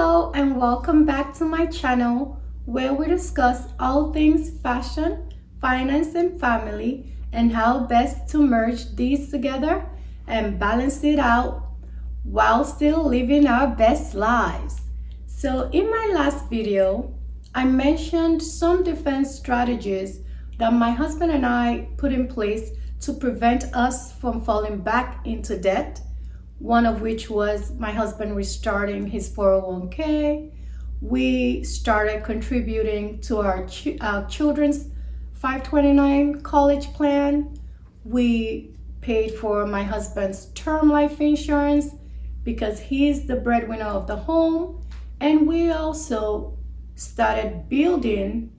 Hello and welcome back to my channel where we discuss all things fashion, finance and family and how best to merge these together and balance it out while still living our best lives. So in my last video, I mentioned some defense strategies that my husband and I put in place to prevent us from falling back into debt. One of which was my husband restarting his 401k. We started contributing to our children's 529 college plan. We paid for my husband's term life insurance because he's the breadwinner of the home. And we also started building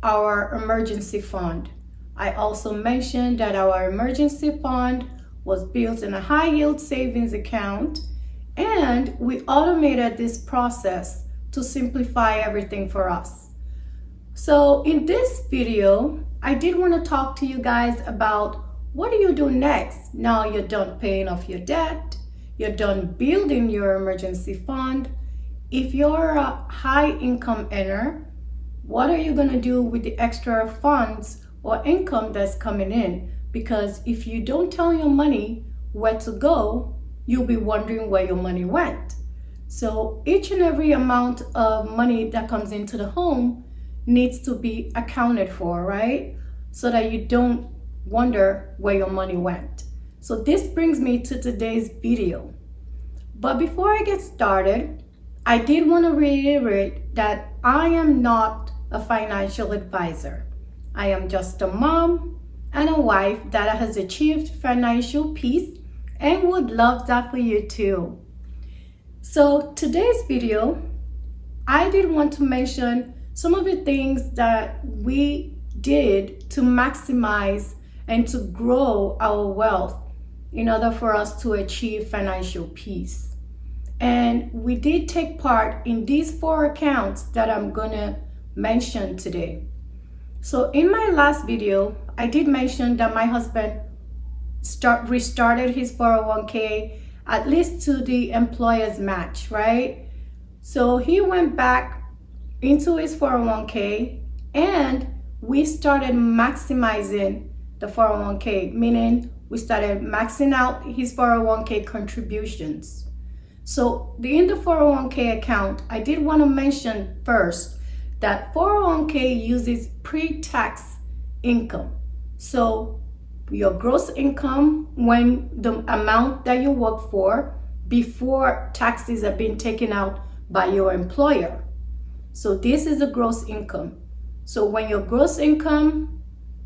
our emergency fund. I also mentioned that our emergency fund was built in a high yield savings account, and we automated this process to simplify everything for us. So in this video, I did want to talk to you guys about what do you do next? Now you're done paying off your debt, you're done building your emergency fund. If you're a high income earner, what are you going to do with the extra funds or income that's coming in? Because if you don't tell your money where to go, you'll be wondering where your money went. So each and every amount of money that comes into the home needs to be accounted for, right? So that you don't wonder where your money went. So this brings me to today's video. But before I get started, I did want to reiterate that I am not a financial advisor. I am just a mom and a wife that has achieved financial peace and would love that for you too. So today's video, I did want to mention some of the things that we did to maximize and to grow our wealth in order for us to achieve financial peace. And we did take part in these 4 accounts that I'm gonna mention today. So in my last video, I did mention that my husband restarted his 401k at least to the employer's match, right? So he went back into his 401k and we started maximizing the 401k, meaning we started maxing out his 401k contributions. So in the 401k account, I did want to mention first that 401k uses pre-tax income. So your gross income when the amount that you work for before taxes have been taken out by your employer. So this is a gross income. So when your gross income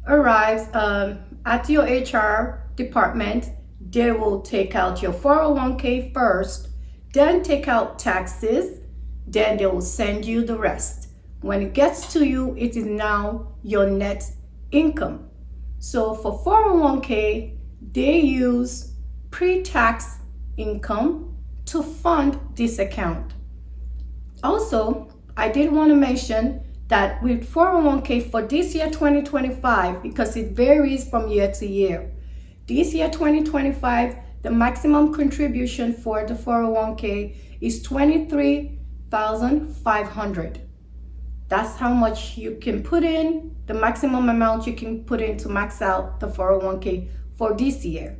arrives at your HR department, they will take out your 401k first, then take out taxes, then they will send you the rest. When it gets to you, it is now your net income. So for 401k, they use pre-tax income to fund this account. Also, I did want to mention that with 401k for this year 2025, because it varies from year to year, this year 2025, the maximum contribution for the 401k is $23,500. That's how much you can put in, the maximum amount you can put in to max out the 401k for this year.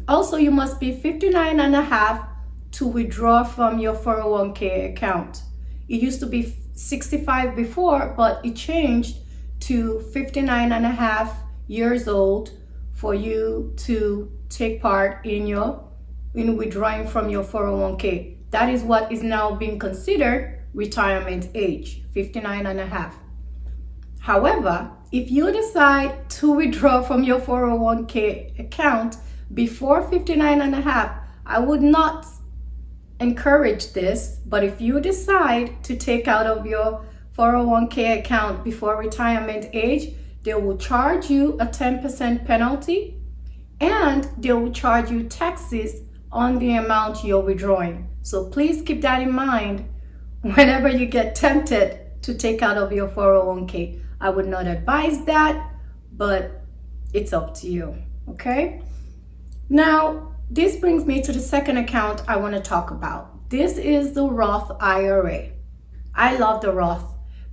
Also, you must be 59 and a half to withdraw from your 401k account. It used to be 65 before, but it changed to 59 and a half years old for you to take part in withdrawing from your 401k. That is what is now being considered retirement age, 59 and a half. However, if you decide to withdraw from your 401k account before 59 and a half, I would not encourage this, but if you decide to take out of your 401k account before retirement age, they will charge you a 10% penalty and they will charge you taxes on the amount you're withdrawing. So please keep that in mind whenever you get tempted to take out of your 401k. I would not advise that, but it's up to you, okay? Now, this brings me to the second account I want to talk about. This is the Roth IRA. I love the Roth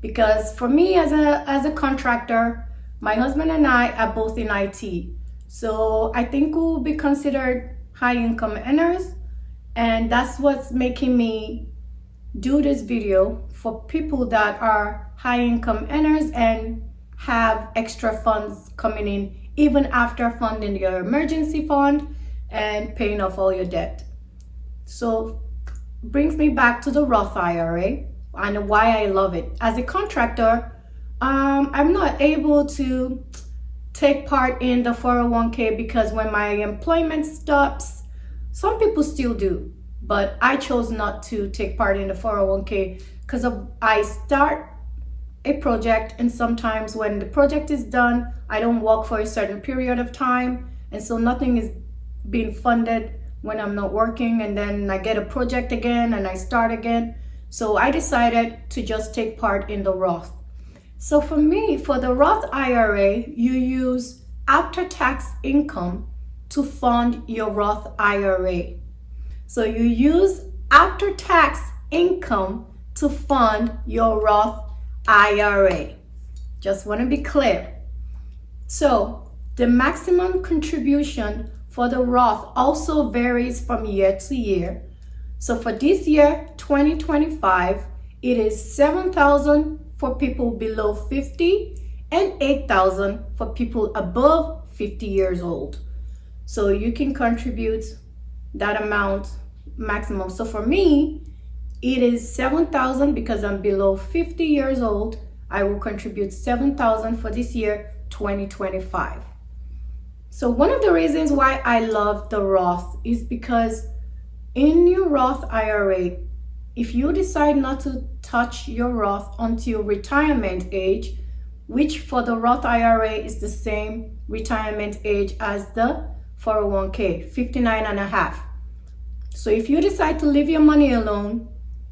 because for me as a contractor, my husband and I are both in IT. So I think we'll be considered high income earners, and that's what's making me do this video for people that are high income earners and have extra funds coming in even after funding your emergency fund and paying off all your debt. So brings me back to the Roth IRA and why I love it. As a contractor, I'm not able to take part in the 401k because when my employment stops, some people still do, but I chose not to take part in the 401k because I start a project, and sometimes when the project is done, I don't work for a certain period of time, and so nothing is being funded when I'm not working, and then I get a project again and I start again. So I decided to just take part in the Roth. So for me, for the Roth IRA, you use after-tax income to fund your Roth IRA. So you use after-tax income to fund your Roth IRA. Just want to be clear. So the maximum contribution for the Roth also varies from year to year. So for this year, 2025, it is $7,000 for people below 50 and $8,000 for people above 50 years old. So you can contribute that amount maximum. So for me, it is $7,000 because I'm below 50 years old. I will contribute $7,000 for this year, 2025. So one of the reasons why I love the Roth is because in your Roth IRA, if you decide not to touch your Roth until retirement age, which for the Roth IRA is the same retirement age as the 401k, 59 and a half. So if you decide to leave your money alone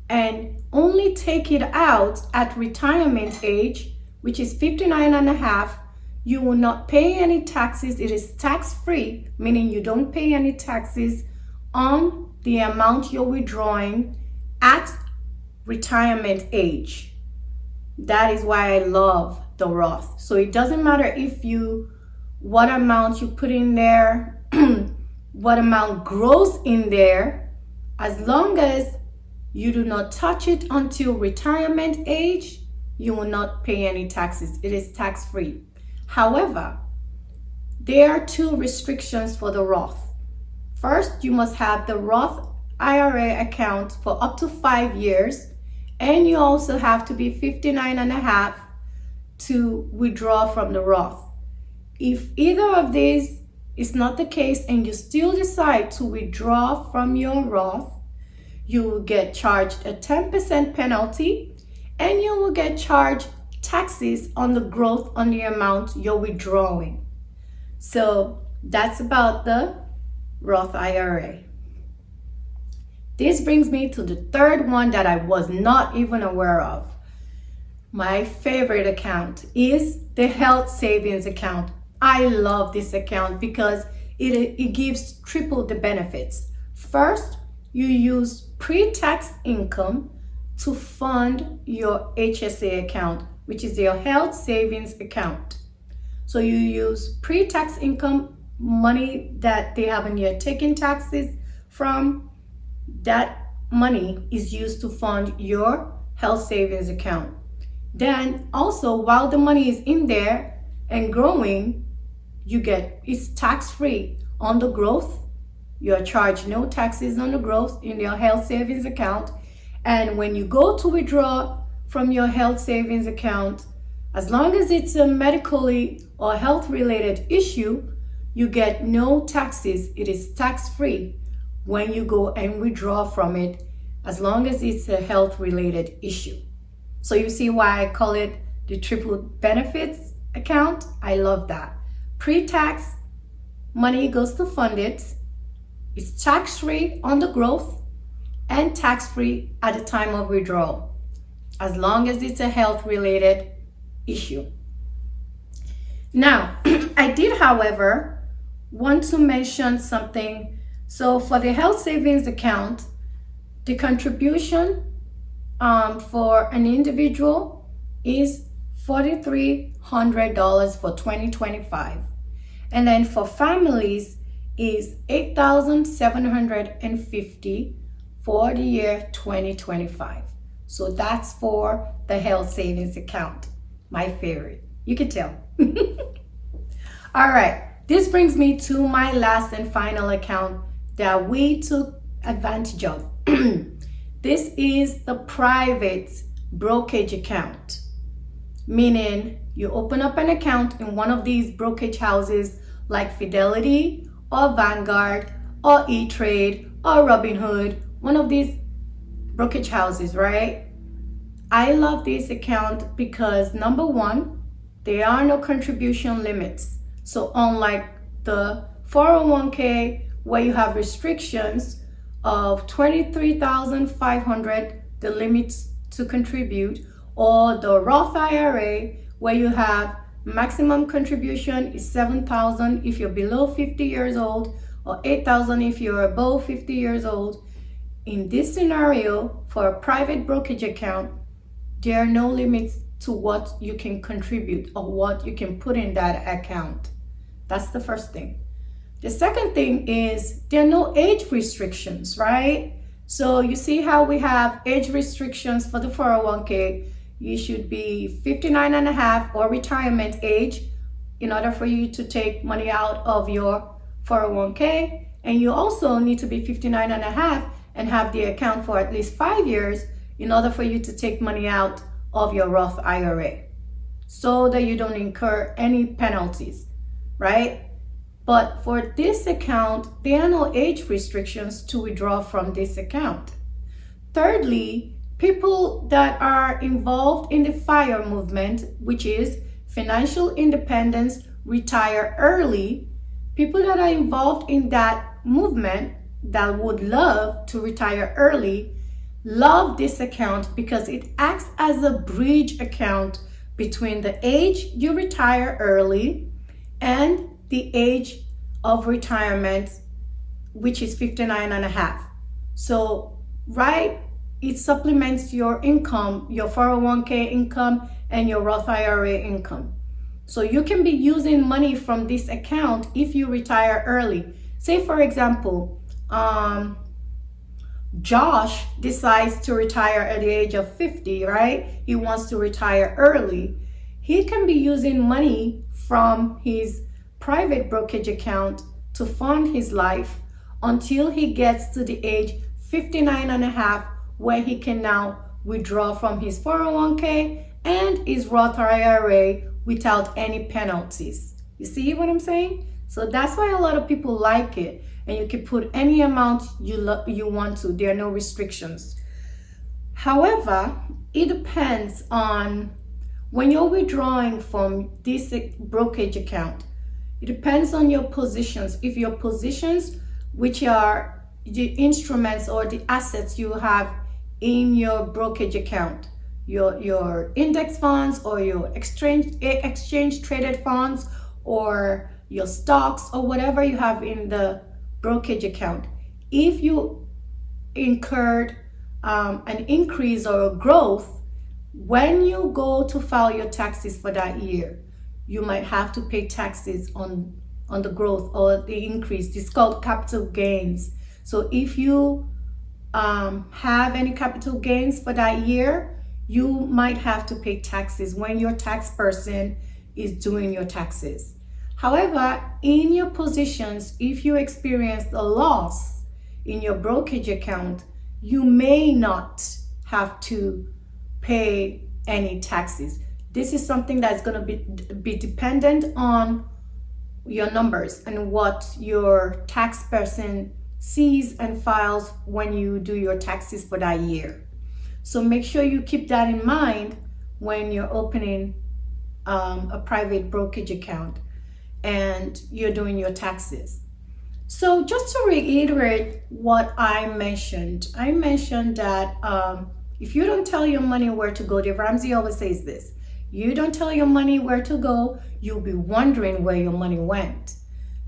and only take it out at retirement age, which is 59 and a half, you will not pay any taxes. It is tax-free, meaning you don't pay any taxes on the amount you're withdrawing at retirement age. That is why I love the Roth. So it doesn't matter what amount you put in there, what amount grows in there, as long as you do not touch it until retirement age, you will not pay any taxes. It is tax-free. However, there are two restrictions for the Roth. First, you must have the Roth IRA account for up to 5 years, and you also have to be 59 and a half to withdraw from the Roth. If either of these is not the case and you still decide to withdraw from your Roth, you will get charged a 10% penalty, and you will get charged taxes on the growth on the amount you're withdrawing. So that's about the Roth IRA. This brings me to the third one that I was not even aware of. My favorite account is the health savings account. I love this account because it gives triple the benefits. First, you use pre-tax income to fund your HSA account, which is your health savings account. So you use pre-tax income, money that they haven't yet taken taxes from. That money is used to fund your health savings account. Then also, while the money is in there and growing, it's tax-free on the growth. You're charged no taxes on the growth in your health savings account. And when you go to withdraw from your health savings account, as long as it's a medically or health related issue, you get no taxes. It is tax-free when you go and withdraw from it, as long as it's a health related issue. So you see why I call it the triple benefits account? I love that. Pre-tax money goes to fund it. It's tax-free on the growth and tax-free at the time of withdrawal, as long as it's a health-related issue. Now, I did, however, want to mention something. So for the health savings account, The contribution for an individual is $4,300 for 2025. And then for families is $8,750 for the year 2025. So that's for the health savings account, my favorite. You can tell. All right, this brings me to my last and final account that we took advantage of. This is the private brokerage account, meaning you open up an account in one of these brokerage houses like Fidelity or Vanguard or E-Trade or Robinhood, one of these brokerage houses, right? I love this account because number one, there are no contribution limits. So unlike the 401k where you have restrictions of $23,500, the limits to contribute, or the Roth IRA where you have maximum contribution is $7,000 if you're below 50 years old, or $8,000 if you're above 50 years old. In this scenario, for a private brokerage account, there are no limits to what you can contribute or what you can put in that account. That's the first thing. The second thing is there are no age restrictions, right? So you see how we have age restrictions for the 401k. You should be 59 and a half or retirement age in order for you to take money out of your 401k. And you also need to be 59 and a half and have the account for at least 5 years in order for you to take money out of your Roth IRA so that you don't incur any penalties, right? But for this account, there are no age restrictions to withdraw from this account. Thirdly, people that are involved in the FIRE movement, which is financial independence, retire early, people that are involved in that movement that would love to retire early, love this account because it acts as a bridge account between the age you retire early and the age of retirement, which is 59 and a half. So, right, it supplements your income, your 401k income and your Roth IRA income. So you can be using money from this account if you retire early. Say for example, Josh decides to retire at the age of 50, right? He wants to retire early. He can be using money from his private brokerage account to fund his life until he gets to the age 59 and a half, where he can now withdraw from his 401k and his Roth IRA without any penalties. You see what I'm saying? So that's why a lot of people like it. And you can put any amount you want to. There are no restrictions. However, it depends on when you're withdrawing from this brokerage account. It depends on your positions. If your positions, which are the instruments or the assets you have in your brokerage account, your index funds or your exchange traded funds or your stocks or whatever you have in the brokerage account, if you incurred an increase or a growth, when you go to file your taxes for that year, you might have to pay taxes on the growth or the increase. This is called capital gains. So if you have any capital gains for that year, you might have to pay taxes when your tax person is doing your taxes. However, in your positions, if you experienced a loss in your brokerage account, you may not have to pay any taxes. This is something that's going to be dependent on your numbers and what your tax person sees and files when you do your taxes for that year. So make sure you keep that in mind when you're opening a private brokerage account and you're doing your taxes. So just to reiterate what I mentioned that if you don't tell your money where to go, Dave Ramsey always says this, you don't tell your money where to go, you'll be wondering where your money went.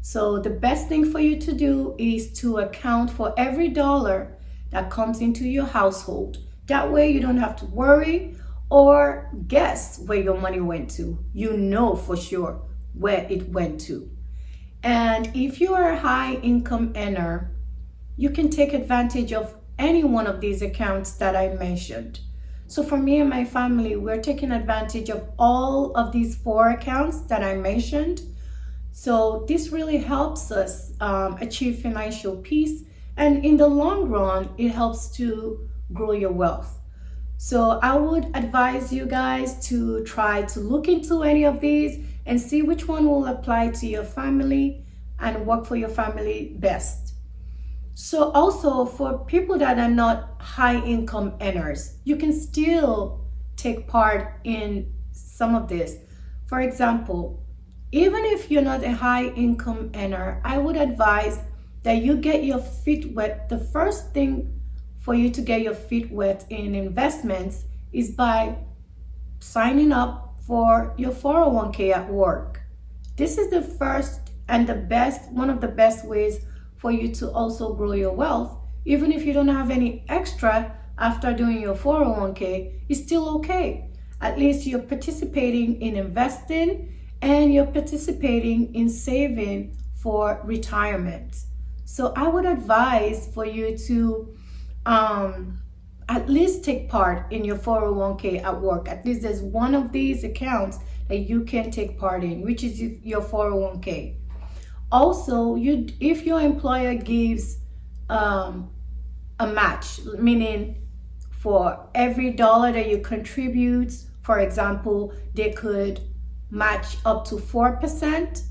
So the best thing for you to do is to account for every dollar that comes into your household. That way you don't have to worry or guess where your money went to. You know for sure where it went to. And if you are a high income earner, you can take advantage of any one of these accounts that I mentioned. So for me and my family, we're taking advantage of all of these 4 accounts that I mentioned. So this really helps us achieve financial peace. And in the long run, it helps to grow your wealth. So I would advise you guys to try to look into any of these and see which one will apply to your family and work for your family best. So also for people that are not high income earners, you can still take part in some of this. For example, even if you're not a high income earner, I would advise that you get your feet wet. The first thing for you to get your feet wet in investments is by signing up for your 401k at work. This is the first and the best, one of the best ways for you to also grow your wealth. Even if you don't have any extra after doing your 401k, it's still okay. At least you're participating in investing and you're participating in saving for retirement. So I would advise for you to at least take part in your 401k at work. At least there's one of these accounts that you can take part in, which is your 401k. Also, if your employer gives a match, meaning for every dollar that you contribute, for example, they could match up to 4%.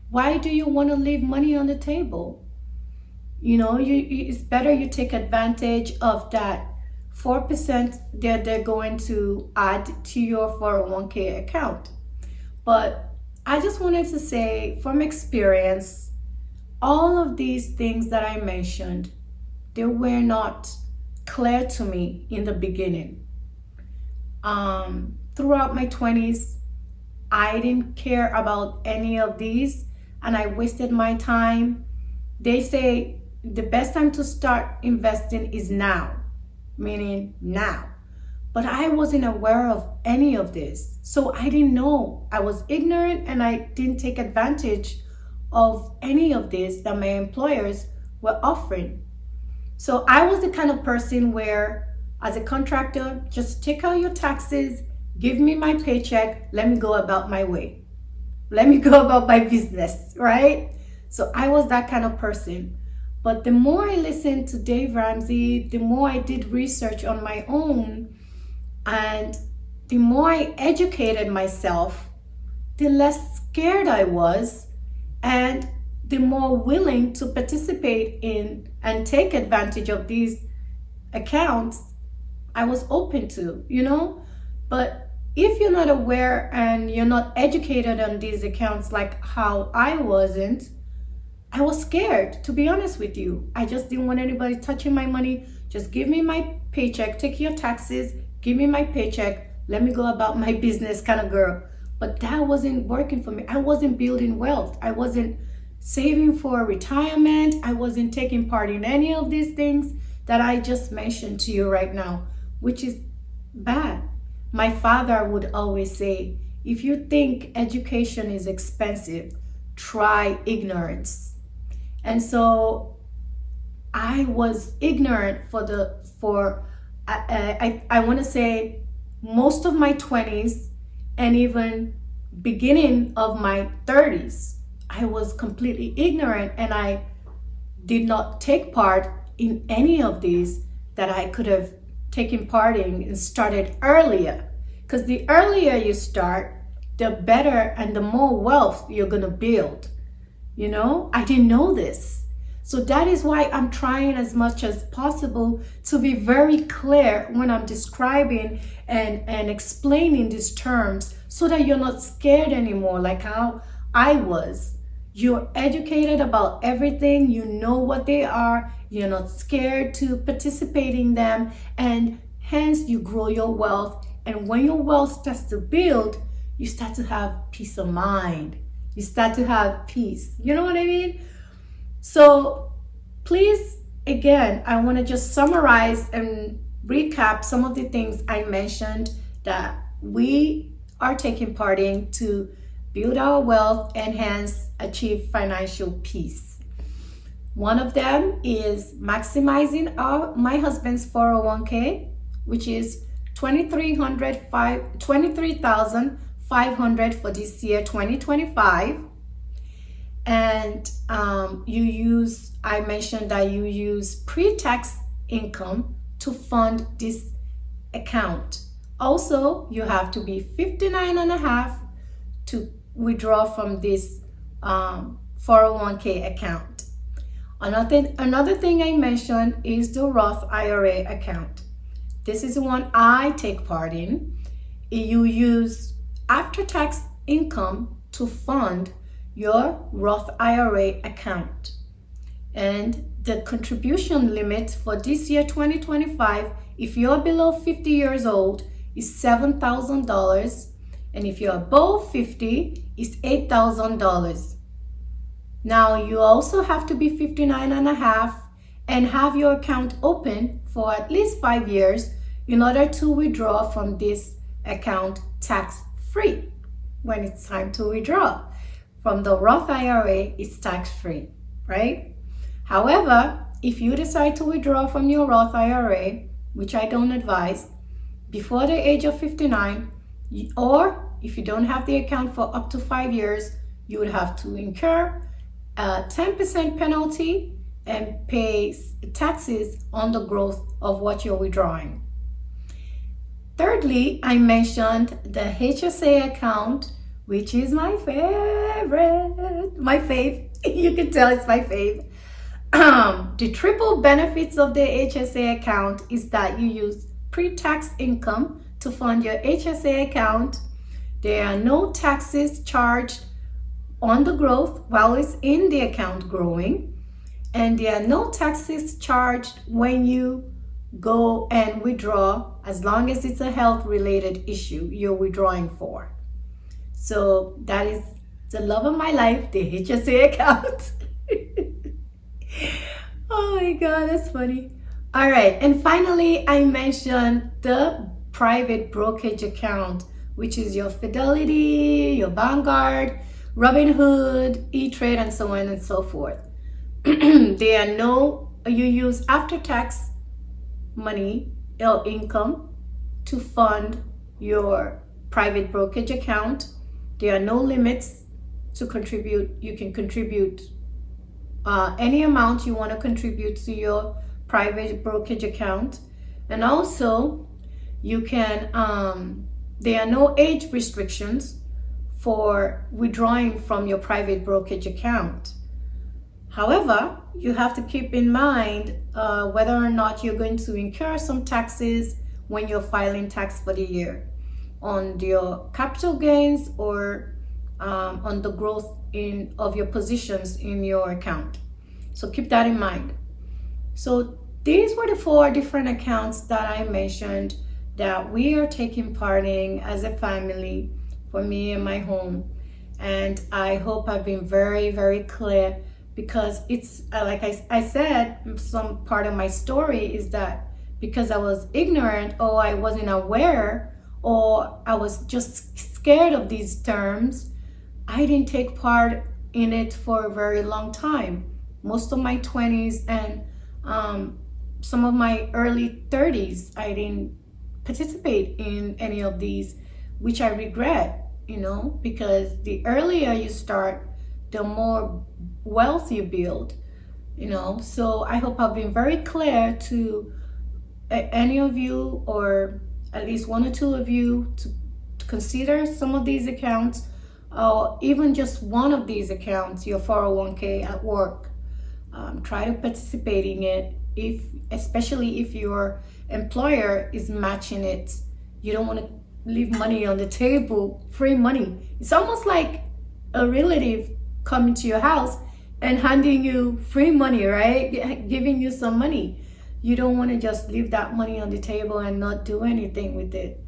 Why do you want to leave money on the table? You know, it's better you take advantage of that 4% that they're going to add to your 401k account. But I just wanted to say from experience, all of these things that I mentioned, they were not clear to me in the beginning. Throughout my 20s, I didn't care about any of these and I wasted my time. They say the best time to start investing is now, meaning now. But I wasn't aware of any of this. So I didn't know. I was ignorant and I didn't take advantage of any of this that my employers were offering. So I was the kind of person where, as a contractor, just take out your taxes, give me my paycheck, let me go about my way. Let me go about my business, right? So I was that kind of person. But the more I listened to Dave Ramsey, the more I did research on my own, and the more I educated myself, the less scared I was, and the more willing to participate in and take advantage of these accounts I was open to, you know? But if you're not aware and you're not educated on these accounts like how I wasn't, I was scared, to be honest with you. I just didn't want anybody touching my money. Just give me my paycheck, take your taxes, give me my paycheck, let me go about my business kind of girl. But that wasn't working for me. I wasn't building wealth. I wasn't saving for retirement. I wasn't taking part in any of these things that I just mentioned to you right now, which is bad. My father would always say, if you think education is expensive, try ignorance. And so I was ignorant I want to say most of my 20s and even beginning of my 30s. I was completely ignorant and I did not take part in any of these that I could have taken part in and started earlier. Because the earlier you start, the better and the more wealth you're going to build. You know, I didn't know this. So that is why I'm trying as much as possible to be very clear when I'm describing and explaining these terms so that you're not scared anymore like how I was. You're educated about everything, you know what they are, you're not scared to participate in them, and hence you grow your wealth. And when your wealth starts to build, you start to have peace of mind. You start to have peace. You know what I mean? So please again, I want to just summarize and recap some of the things I mentioned that we are taking part in to build our wealth and hence achieve financial peace. One of them is maximizing my husband's 401k, which is $23,500 for this year, 2025. And I mentioned that you use pre-tax income to fund this account. Also, you have to be 59 and a half to withdraw from this 401k account. Another thing I mentioned is the Roth IRA account. This is the one I take part in. You use after-tax income to fund your Roth IRA account. And the contribution limit for this year, 2025, if you're below 50 years old, is $7,000. And if you're above 50, it's $8,000. Now, you also have to be 59 and a half and have your account open for at least 5 years in order to withdraw from this account tax-free. When it's time to withdraw from the Roth IRA, it's tax-free, right? However, if you decide to withdraw from your Roth IRA, which I don't advise, before the age of 59, or if you don't have the account for up to 5 years, you would have to incur a 10% penalty and pay taxes on the growth of what you're withdrawing. Thirdly, I mentioned the HSA account, which is my favorite, my fave. You can tell it's my fave. The triple benefits of the HSA account is that you use pre-tax income to fund your HSA account. There are no taxes charged on the growth while it's in the account growing, and there are no taxes charged when you go and withdraw, as long as it's a health related issue you're withdrawing for. So that is the love of my life, the HSA account. Oh my God, that's funny. All right, and finally, I mentioned the private brokerage account, which is your Fidelity, your Vanguard, Robinhood, E-Trade, and so on and so forth. You use after-tax money or income to fund your private brokerage account. There are no limits to contribute. You can contribute any amount you want to contribute to your private brokerage account. And also, you can, there are no age restrictions for withdrawing from your private brokerage account. However, you have to keep in mind whether or not you're going to incur some taxes when you're filing tax for the year on your capital gains or on the growth of your positions in your account. So keep that in mind. So these were the 4 different accounts that I mentioned that we are taking part in as a family for me and my home. And I hope I've been very, very clear, because it's like I said, some part of my story is that because I was ignorant, or I wasn't aware, or I was just scared of these terms, I didn't take part in it for a very long time. Most of my 20s and some of my early 30s, I didn't participate in any of these, which I regret, because the earlier you start, the more wealth you build, So I hope I've been very clear to any of you, or at least 1 or 2 of you, to consider some of these accounts, or even just one of these accounts, your 401k at work. Try to participate in it, especially if your employer is matching it. You don't want to leave money on the table, free money. It's almost like a relative coming to your house and handing you free money, right? Giving you some money. You don't want to just leave that money on the table and not do anything with it.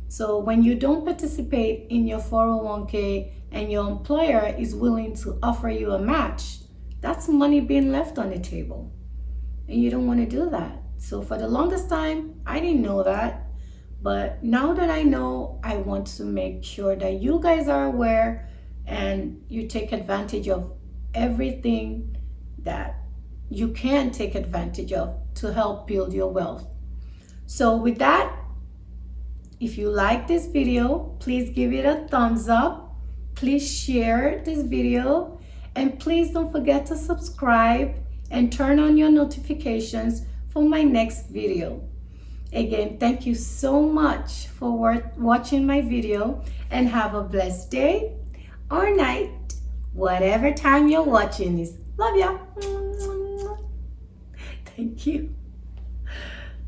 So when you don't participate in your 401k and your employer is willing to offer you a match, that's money being left on the table. and you don't want to do that. So for the longest time, I didn't know that. But now that I know, I want to make sure that you guys are aware and you take advantage of everything that you can take advantage of to help build your wealth. So with that, if you like this video, please give it a thumbs up. Please share this video, and please don't forget to subscribe and turn on your notifications for my next video. Again, thank you so much for watching my video, and have a blessed day or night, whatever time you're watching this. Love ya. Thank you.